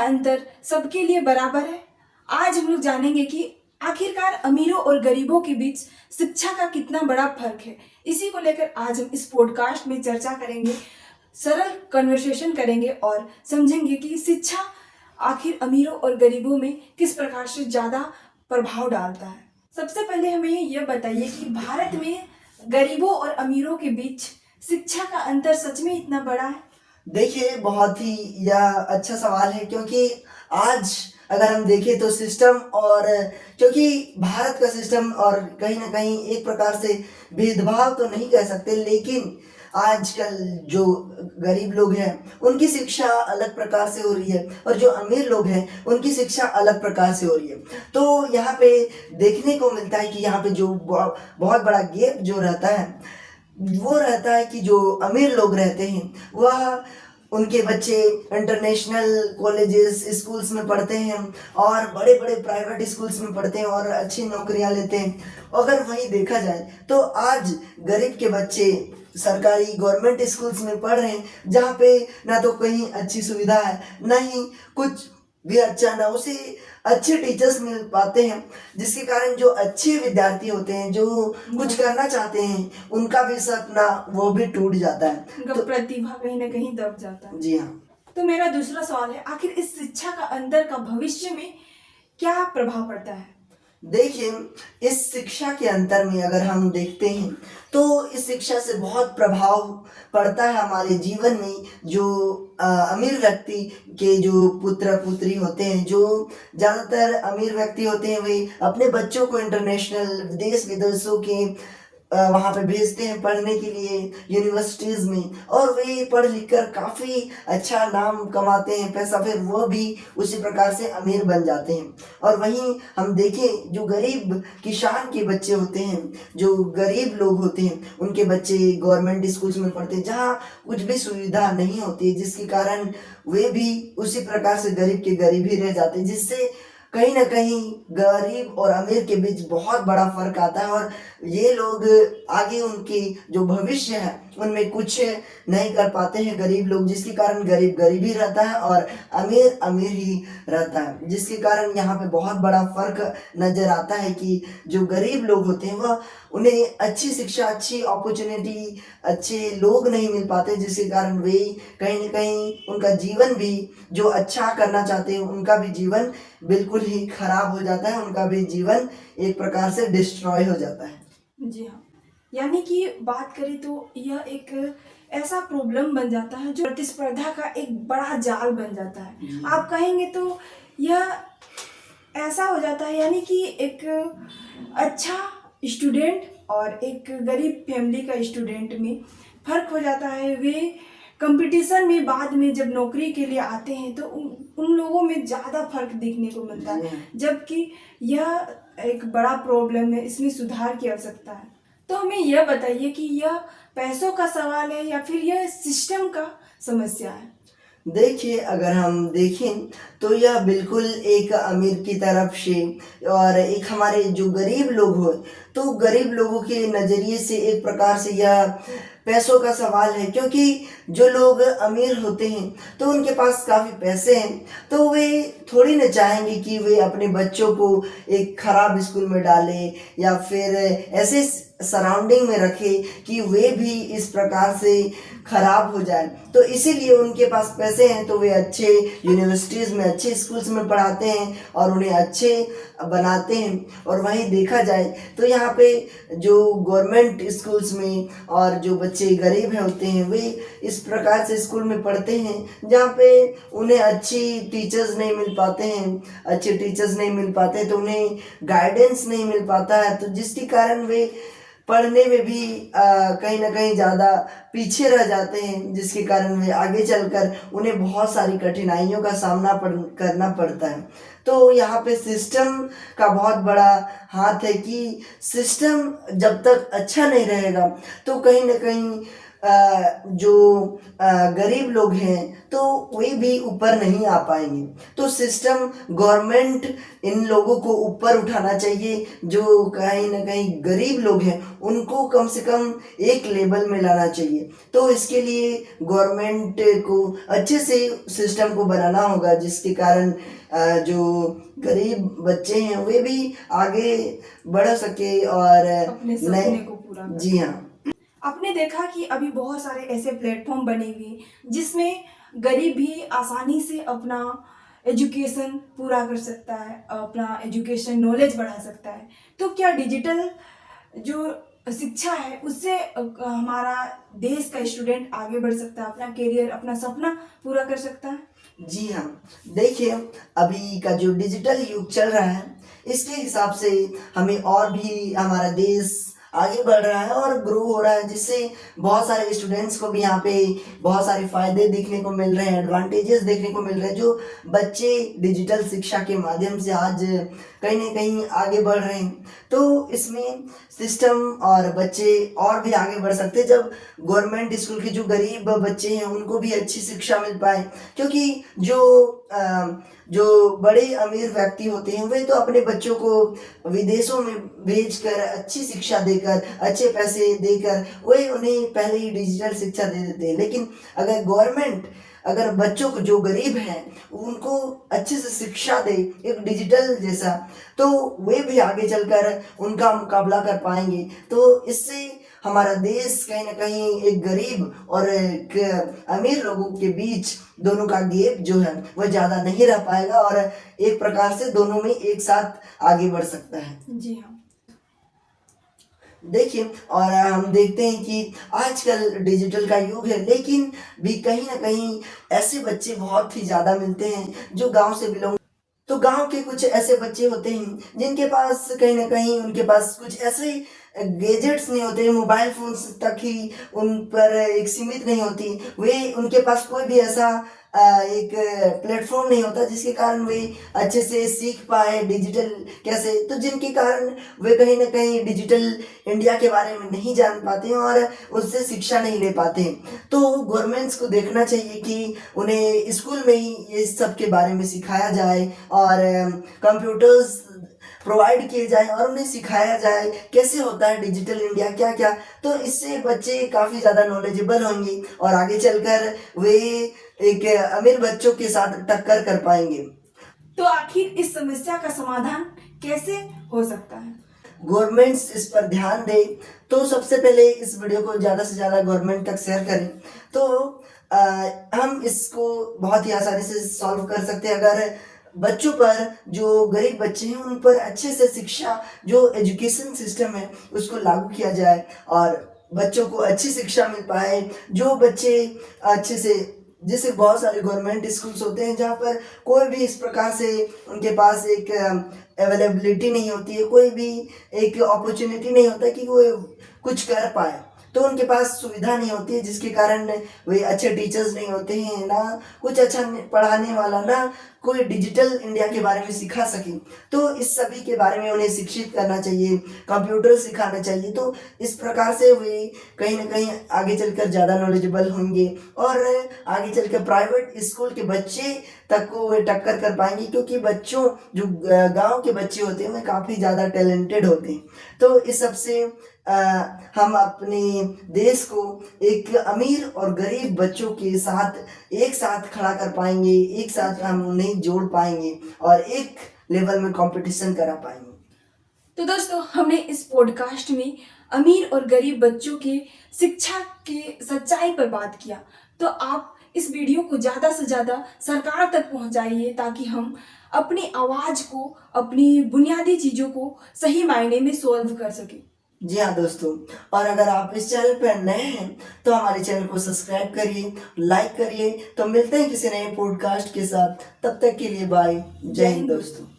अंतर सबके लिए बराबर है? आज हम लोग जानेंगे कि आखिरकार अमीरों और गरीबों के बीच शिक्षा का कितना बड़ा फर्क है। इसी को लेकर आज हम इस पॉडकास्ट में चर्चा करेंगे, सरल कन्वर्सेशन करेंगे और समझेंगे कि शिक्षा आखिर अमीरों और गरीबों में किस प्रकार से ज़्यादा प्रभाव डालता है। सबसे पहले हमें यह बताइए कि भारत में गरीबों और अमीरों के बीच शिक्षा का अंतर सच में इतना बड़ा है? देखिए, बहुत ही यह अच्छा सवाल है क्योंकि आज अगर हम देखें तो सिस्टम और क्योंकि भारत का सिस्टम और कहीं ना कहीं एक प्रकार से भेदभाव तो नहीं कह सकते, लेकिन आजकल जो गरीब लोग हैं उनकी शिक्षा अलग प्रकार से हो रही है और जो अमीर लोग हैं उनकी शिक्षा अलग प्रकार से हो रही है। तो यहाँ पे देखने को मिलता है कि यहाँ पे जो बहुत बड़ा गैप जो रहता है वो रहता है कि जो अमीर लोग रहते हैं वह उनके बच्चे इंटरनेशनल कॉलेजेस स्कूल्स में पढ़ते हैं और बड़े बड़े प्राइवेट स्कूल्स में पढ़ते हैं और अच्छी नौकरियां लेते हैं। अगर वहीं देखा जाए तो आज गरीब के बच्चे सरकारी गवर्नमेंट स्कूल्स में पढ़ रहे हैं जहाँ पे ना तो कहीं अच्छी सुविधा है, ना ही कुछ भी अच्छा, ना उसे अच्छे टीचर्स मिल पाते हैं, जिसके कारण जो अच्छे विद्यार्थी होते हैं जो कुछ करना चाहते हैं उनका भी सपना वो भी टूट जाता है, तो प्रतिभा कहीं ना कहीं दब जाता है। जी हाँ। तो मेरा दूसरा सवाल है, आखिर इस शिक्षा का अंतर का भविष्य में क्या प्रभाव पड़ता है? देखिए, इस शिक्षा के अंतर में अगर हम देखते हैं तो इस शिक्षा से बहुत प्रभाव पड़ता है हमारे जीवन में। जो अमीर व्यक्ति के जो पुत्र पुत्री होते हैं, जो ज़्यादातर अमीर व्यक्ति होते हैं, वे अपने बच्चों को इंटरनेशनल देश विदेशों के वहाँ पे भेजते हैं पढ़ने के लिए यूनिवर्सिटीज़ में, और वे पढ़ लिख कर काफ़ी अच्छा नाम कमाते हैं, पैसा, फिर वो भी उसी प्रकार से अमीर बन जाते हैं। और वहीं हम देखें जो गरीब किसान के बच्चे होते हैं, जो गरीब लोग होते हैं, उनके बच्चे गवर्नमेंट स्कूल्स में पढ़ते हैं जहाँ कुछ भी सुविधा नहीं होती, जिसके कारण वे भी उसी प्रकार से गरीब के गरीब ही रह जाते हैं, जिससे कहीं ना कहीं गरीब और अमीर के बीच बहुत बड़ा फर्क आता है और ये लोग आगे उनकी जो भविष्य है उनमें कुछ नहीं कर पाते हैं गरीब लोग, जिसके कारण गरीब गरीब ही रहता है और अमीर अमीर ही रहता है, जिसके कारण यहाँ पे बहुत बड़ा फर्क नज़र आता है कि जो गरीब लोग होते हैं वह उन्हें अच्छी शिक्षा, अच्छी अपॉर्चुनिटी, अच्छे लोग नहीं मिल पाते, जिसके कारण वे कहीं ना कहीं उनका जीवन भी जो अच्छा करना चाहते हैं उनका भी जीवन बिल्कुल ही खराब हो जाता है, उनका भी जीवन एक प्रकार से डिस्ट्रॉय हो जाता है। जी हाँ, यानी कि बात करें तो यह एक ऐसा प्रॉब्लम बन जाता है जो प्रतिस्पर्धा का एक बड़ा जाल बन जाता है। आप कहेंगे तो यह ऐसा हो जाता है, यानी कि एक अच्छा स्टूडेंट और एक गरीब फैमिली का स्टूडेंट में फर्क हो जाता है। वे कंपटीशन में बाद में जब नौकरी के लिए आते हैं तो उन लोगों में ज़्यादा फर्क देखने को मिलता है, जबकि यह एक बड़ा प्रॉब्लम है, इसमें सुधार की आवश्यकता है। तो हमें यह बताइए कि यह पैसों का सवाल है या फिर यह सिस्टम का समस्या है? देखिए, अगर हम देखें तो यह बिल्कुल एक अमीर की तरफ से और एक हमारे जो गरीब लोग हो, तो गरीब लोगों के नज़रिए से एक प्रकार से यह पैसों का सवाल है, क्योंकि जो लोग अमीर होते हैं तो उनके पास काफ़ी पैसे हैं, तो वे थोड़ी ना चाहेंगे कि वे अपने बच्चों को एक ख़राब स्कूल में डालें या फिर ऐसे सराउंडिंग में रखे कि वे भी इस प्रकार से खराब हो जाए। तो इसीलिए उनके पास पैसे हैं तो वे अच्छे यूनिवर्सिटीज़ में, अच्छे स्कूल्स में पढ़ाते हैं और उन्हें अच्छे बनाते हैं। और वहीं देखा जाए तो यहाँ पे जो गवर्नमेंट स्कूल्स में और जो बच्चे गरीब हैं होते हैं वे इस प्रकार से स्कूल में पढ़ते हैं जहाँ पे उन्हें अच्छी टीचर्स नहीं मिल पाते हैं, अच्छे टीचर्स नहीं मिल पाते तो उन्हें गाइडेंस नहीं मिल पाता है, तो जिसके कारण वे पढ़ने में भी कहीं ना कहीं ज़्यादा पीछे रह जाते हैं, जिसके कारण वे आगे चलकर उन्हें बहुत सारी कठिनाइयों का सामना करना पड़ता है। तो यहाँ पे सिस्टम का बहुत बड़ा हाथ है कि सिस्टम जब तक अच्छा नहीं रहेगा तो कहीं ना कहीं जो गरीब लोग हैं तो वे भी ऊपर नहीं आ पाएंगे। तो सिस्टम गवर्नमेंट इन लोगों को ऊपर उठाना चाहिए, जो कहीं ना कहीं गरीब लोग हैं उनको कम से कम एक लेवल में लाना चाहिए। तो इसके लिए गवर्नमेंट को अच्छे से सिस्टम को बनाना होगा, जिसके कारण जो गरीब बच्चे हैं वे भी आगे बढ़ सके और अपने सपने को पूरा कर जी हाँ। आपने देखा कि अभी बहुत सारे ऐसे प्लेटफॉर्म बने हुए जिसमें गरीब भी आसानी से अपना एजुकेशन पूरा कर सकता है, अपना एजुकेशन नॉलेज बढ़ा सकता है। तो क्या डिजिटल जो शिक्षा है उससे हमारा देश का स्टूडेंट आगे बढ़ सकता है, अपना करियर, अपना सपना पूरा कर सकता है? जी हाँ, देखिए अभी का जो डिजिटल युग चल रहा है इसके हिसाब से हमें और भी हमारा देश आगे बढ़ रहा है और ग्रो हो रहा है, जिससे बहुत सारे स्टूडेंट्स को भी यहाँ पे बहुत सारे फायदे देखने को मिल रहे हैं, एडवांटेजेस देखने को मिल रहे हैं। जो बच्चे डिजिटल शिक्षा के माध्यम से आज कहीं ना कहीं आगे बढ़ रहे हैं, तो इसमें सिस्टम और बच्चे और भी आगे बढ़ सकते हैं जब गवर्नमेंट स्कूल के जो गरीब बच्चे हैं उनको भी अच्छी शिक्षा मिल पाए। क्योंकि जो बड़े अमीर व्यक्ति होते हैं वे तो अपने बच्चों को विदेशों में भेजकर अच्छी शिक्षा देकर, अच्छे पैसे देकर वे उन्हें पहले ही डिजिटल शिक्षा दे देते हैं। लेकिन अगर गवर्नमेंट अगर बच्चों को जो गरीब हैं उनको अच्छे से शिक्षा दे एक डिजिटल जैसा, तो वे भी आगे चलकर उनका मुकाबला कर पाएंगे। तो इससे हमारा देश कहीं ना कहीं एक गरीब और एक अमीर लोगों के बीच दोनों का गैप जो है वह ज़्यादा नहीं रह पाएगा और एक प्रकार से दोनों में एक साथ आगे बढ़ सकता है। जी हाँ। देखिए और हम देखते हैं कि आजकल डिजिटल का युग है, लेकिन भी कहीं ना कहीं ऐसे बच्चे बहुत ही ज़्यादा मिलते हैं जो गांव से बिलोंग। तो गांव के कुछ ऐसे बच्चे होते हैं जिनके पास कहीं ना कहीं उनके पास कुछ ऐसे गैजेट्स नहीं होते, मोबाइल फोन्स तक ही उन पर एक सीमित नहीं होती, वे उनके पास कोई भी ऐसा एक प्लेटफॉर्म नहीं होता जिसके कारण वे अच्छे से सीख पाए डिजिटल कैसे। तो जिनके कारण वे कहीं ना कहीं डिजिटल इंडिया के बारे में नहीं जान पाते हैं और उससे शिक्षा नहीं ले पाते। तो गवर्नमेंट्स को देखना चाहिए कि उन्हें स्कूल में ही ये सब के बारे में सिखाया जाए और कंप्यूटर्स प्रोवाइड किए जाए और उन्हें सिखाया जाए कैसे होता है डिजिटल इंडिया, क्या क्या। तो इससे बच्चे काफ़ी ज़्यादा नॉलेजेबल होंगे और आगे चलकर वे एक अमीर बच्चों के साथ टक्कर कर पाएंगे। तो आखिर इस समस्या का समाधान कैसे हो सकता है? गवर्नमेंट्स इस पर ध्यान दे। तो सबसे पहले इस वीडियो को ज़्यादा से ज़्यादा गवर्नमेंट तक शेयर करें, तो हम इसको बहुत ही आसानी से सॉल्व कर सकते हैं। अगर बच्चों पर, जो गरीब बच्चे हैं उन पर अच्छे से शिक्षा, जो एजुकेशन सिस्टम है उसको लागू किया जाए और बच्चों को अच्छी शिक्षा मिल पाए। जो बच्चे अच्छे से, जैसे बहुत सारे गवर्नमेंट स्कूल्स होते हैं जहाँ पर कोई भी इस प्रकार से उनके पास एक अवेलेबिलिटी नहीं होती है, कोई भी एक अपॉर्चुनिटी नहीं होता कि वो कुछ कर पाए, तो उनके पास सुविधा नहीं होती है, जिसके कारण वे अच्छे टीचर्स नहीं होते हैं, ना कुछ अच्छा पढ़ाने वाला, ना कोई डिजिटल इंडिया के बारे में सिखा सके। तो इस सभी के बारे में उन्हें शिक्षित करना चाहिए, कंप्यूटर सिखाना चाहिए। तो इस प्रकार से वे कहीं ना कहीं आगे चलकर ज़्यादा नॉलेजेबल होंगे और आगे चलकर प्राइवेट स्कूल के बच्चे तक को वे टक्कर कर पाएंगे, क्योंकि बच्चों जो गांव के बच्चे होते हैं वे काफ़ी ज़्यादा टैलेंटेड होते हैं। तो इस सबसे हम अपने देश को एक अमीर और गरीब बच्चों के साथ एक साथ खड़ा कर पाएंगे, एक साथ हम उन्हें जोड़ पाएंगे और एक लेवल में कंपटीशन करा पाएंगे। तो दोस्तों, हमने इस पॉडकास्ट में अमीर और गरीब बच्चों के शिक्षा के सच्चाई पर बात किया। तो आप इस वीडियो को ज़्यादा से ज़्यादा सरकार तक पहुंचाइए ताकि हम अपनी आवाज़ को, अपनी बुनियादी चीज़ों को सही मायने में सॉल्व कर सकें। जी हाँ दोस्तों, और अगर आप इस चैनल पर नए हैं तो हमारे चैनल को सब्सक्राइब करिए, लाइक करिए। तो मिलते हैं किसी नए पॉडकास्ट के साथ, तब तक के लिए बाय। जय हिंद दोस्तों।